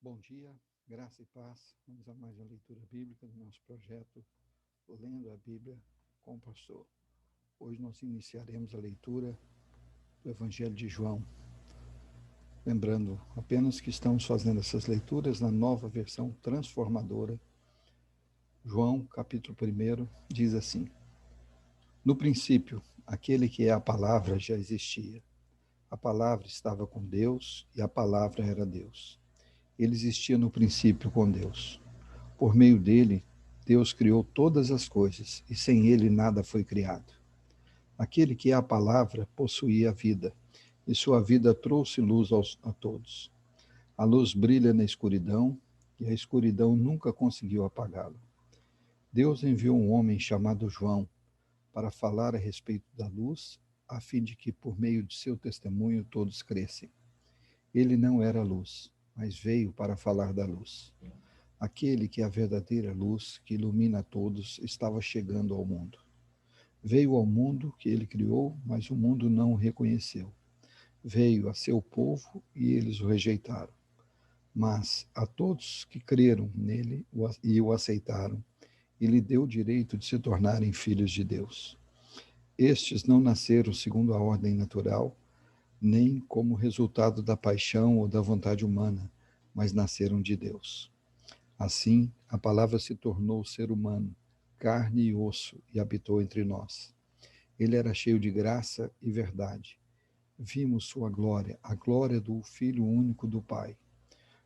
Bom dia, graça e paz. Vamos a mais uma leitura bíblica do nosso projeto Lendo a Bíblia com o Pastor. Hoje nós iniciaremos a leitura do Evangelho de João. Lembrando apenas que estamos fazendo essas leituras na nova versão transformadora. João, capítulo 1, diz assim: No princípio, aquele que é a palavra já existia. A palavra estava com Deus e a palavra era Deus. Ele existia no princípio com Deus. Por meio dele, Deus criou todas as coisas, e sem ele nada foi criado. Aquele que é a palavra possuía a vida, e sua vida trouxe luz a todos. A luz brilha na escuridão, e a escuridão nunca conseguiu apagá-la. Deus enviou um homem chamado João para falar a respeito da luz, a fim de que, por meio de seu testemunho, todos crescem. Ele não era luz, mas veio para falar da luz. Aquele que é a verdadeira luz, que ilumina a todos, estava chegando ao mundo. Veio ao mundo que ele criou, mas o mundo não o reconheceu. Veio a seu povo e eles o rejeitaram. Mas a todos que creram nele e o aceitaram, ele deu o direito de se tornarem filhos de Deus. Estes não nasceram segundo a ordem natural, nem como resultado da paixão ou da vontade humana, mas nasceram de Deus. Assim, a palavra se tornou ser humano, carne e osso, e habitou entre nós. Ele era cheio de graça e verdade. Vimos sua glória, a glória do Filho único do Pai.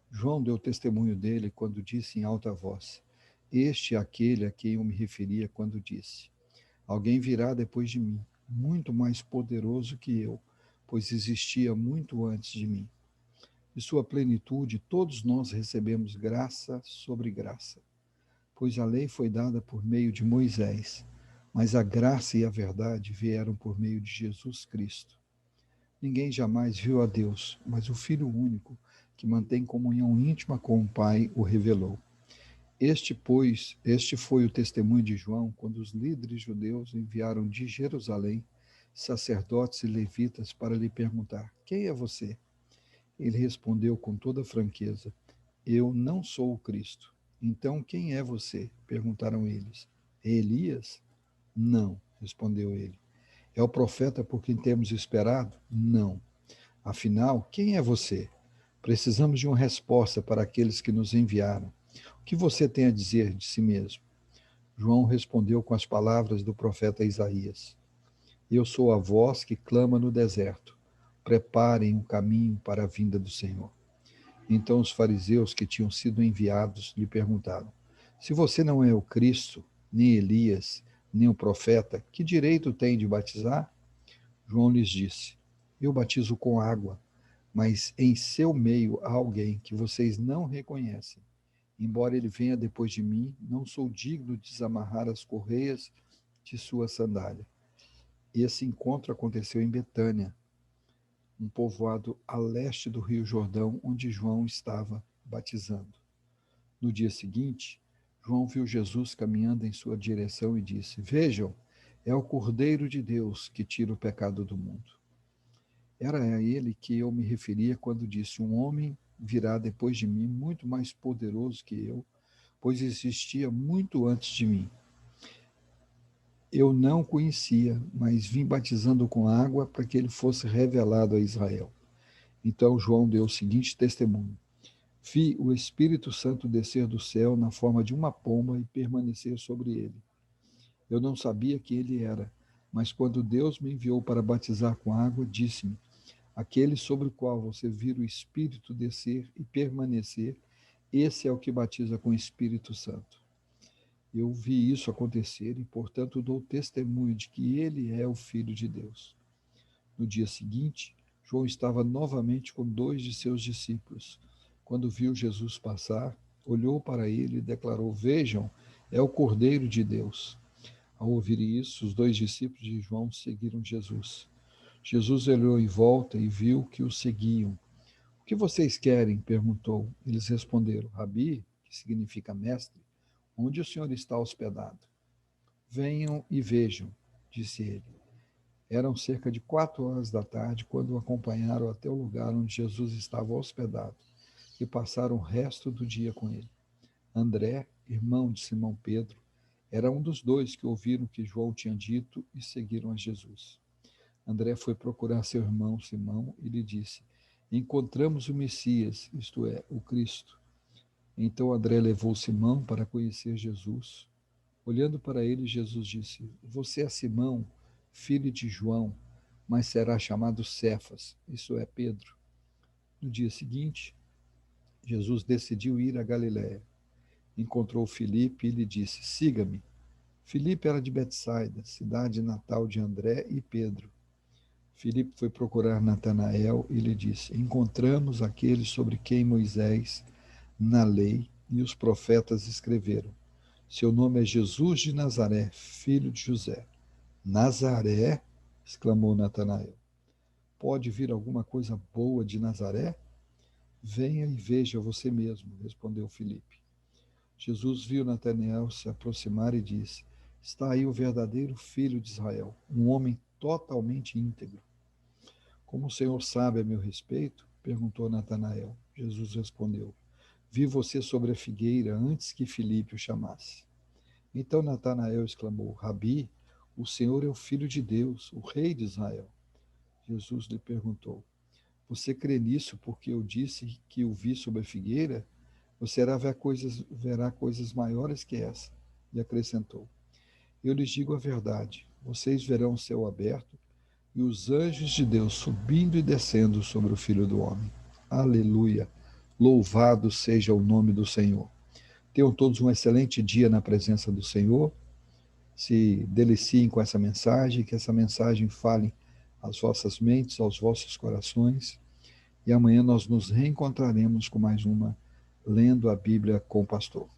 João deu testemunho dele quando disse em alta voz: Este é aquele a quem eu me referia quando disse: Alguém virá depois de mim, muito mais poderoso que eu, pois existia muito antes de mim. De sua plenitude, todos nós recebemos graça sobre graça. Pois a lei foi dada por meio de Moisés, mas a graça e a verdade vieram por meio de Jesus Cristo. Ninguém jamais viu a Deus, mas o Filho único, que mantém comunhão íntima com o Pai, o revelou. Este foi o testemunho de João quando os líderes judeus enviaram de Jerusalém sacerdotes e levitas para lhe perguntar: Quem é você? Ele respondeu com toda franqueza: Eu não sou o Cristo. Então quem é você? Perguntaram eles. É Elias? Não, respondeu ele. É o profeta por quem temos esperado? Não. Afinal, quem é você? Precisamos de uma resposta para aqueles que nos enviaram. O que você tem a dizer de si mesmo? João respondeu com as palavras do profeta Isaías: Eu sou a voz que clama no deserto. Preparem um caminho para a vinda do Senhor. Então os fariseus que tinham sido enviados lhe perguntaram: Se você não é o Cristo, nem Elias, nem o profeta, que direito tem de batizar? João lhes disse: Eu batizo com água, mas em seu meio há alguém que vocês não reconhecem. Embora ele venha depois de mim, não sou digno de desamarrar as correias de sua sandália. Esse encontro aconteceu em Betânia, um povoado a leste do Rio Jordão, onde João estava batizando. No dia seguinte, João viu Jesus caminhando em sua direção e disse: Vejam, é o Cordeiro de Deus que tira o pecado do mundo. Era a ele que eu me referia quando disse: Um homem virá depois de mim, muito mais poderoso que eu, pois existia muito antes de mim. Eu não conhecia, mas vim batizando com água para que ele fosse revelado a Israel. Então João deu o seguinte testemunho: Vi o Espírito Santo descer do céu na forma de uma pomba e permanecer sobre ele. Eu não sabia quem ele era, mas quando Deus me enviou para batizar com água, disse-me: Aquele sobre o qual você vira o Espírito descer e permanecer, esse é o que batiza com o Espírito Santo. Eu vi isso acontecer e, portanto, dou testemunho de que ele é o Filho de Deus. No dia seguinte, João estava novamente com dois de seus discípulos. Quando viu Jesus passar, olhou para ele e declarou: Vejam, é o Cordeiro de Deus. Ao ouvir isso, os dois discípulos de João seguiram Jesus. Jesus olhou em volta e viu que o seguiam. O que vocês querem? Perguntou. Eles responderam: Rabi, que significa mestre, onde o senhor está hospedado? Venham e vejam, disse ele. Eram cerca de 4 horas da tarde quando o acompanharam até o lugar onde Jesus estava hospedado. e passaram o resto do dia com ele. André, irmão de Simão Pedro, era um dos dois que ouviram o que João tinha dito e seguiram a Jesus. André foi procurar seu irmão Simão e lhe disse: Encontramos o Messias, isto é, o Cristo. Então André levou Simão para conhecer Jesus. Olhando para ele, Jesus disse: Você é Simão, filho de João, mas será chamado Cefas, isso é, Pedro. No dia seguinte, Jesus decidiu ir a Galiléia. Encontrou Filipe e lhe disse: Siga-me. Filipe era de Betsaida, cidade natal de André e Pedro. Filipe foi procurar Natanael e lhe disse: Encontramos aquele sobre quem Moisés, na lei e os profetas escreveram. Seu nome é Jesus de Nazaré, filho de José. Nazaré? Exclamou Natanael. Pode vir alguma coisa boa de Nazaré? Venha e veja você mesmo, respondeu Filipe. Jesus viu Natanael se aproximar e disse: Está aí o verdadeiro filho de Israel, um homem totalmente íntegro. Como o Senhor sabe a meu respeito? Perguntou Natanael. Jesus respondeu: Vi você sobre a figueira antes que Filipe o chamasse. Então Natanael exclamou: Rabi, o Senhor é o Filho de Deus, o Rei de Israel. Jesus lhe perguntou: Você crê nisso porque eu disse que o vi sob a figueira? Você verá coisas maiores que essa. E acrescentou: Eu lhes digo a verdade. Vocês verão o céu aberto e os anjos de Deus subindo e descendo sobre o Filho do Homem. Aleluia! Louvado seja o nome do Senhor. Tenham todos um excelente dia na presença do Senhor. Se deliciem com essa mensagem, que essa mensagem fale às vossas mentes, aos vossos corações. E amanhã nós nos reencontraremos com mais uma Lendo a Bíblia com o Pastor.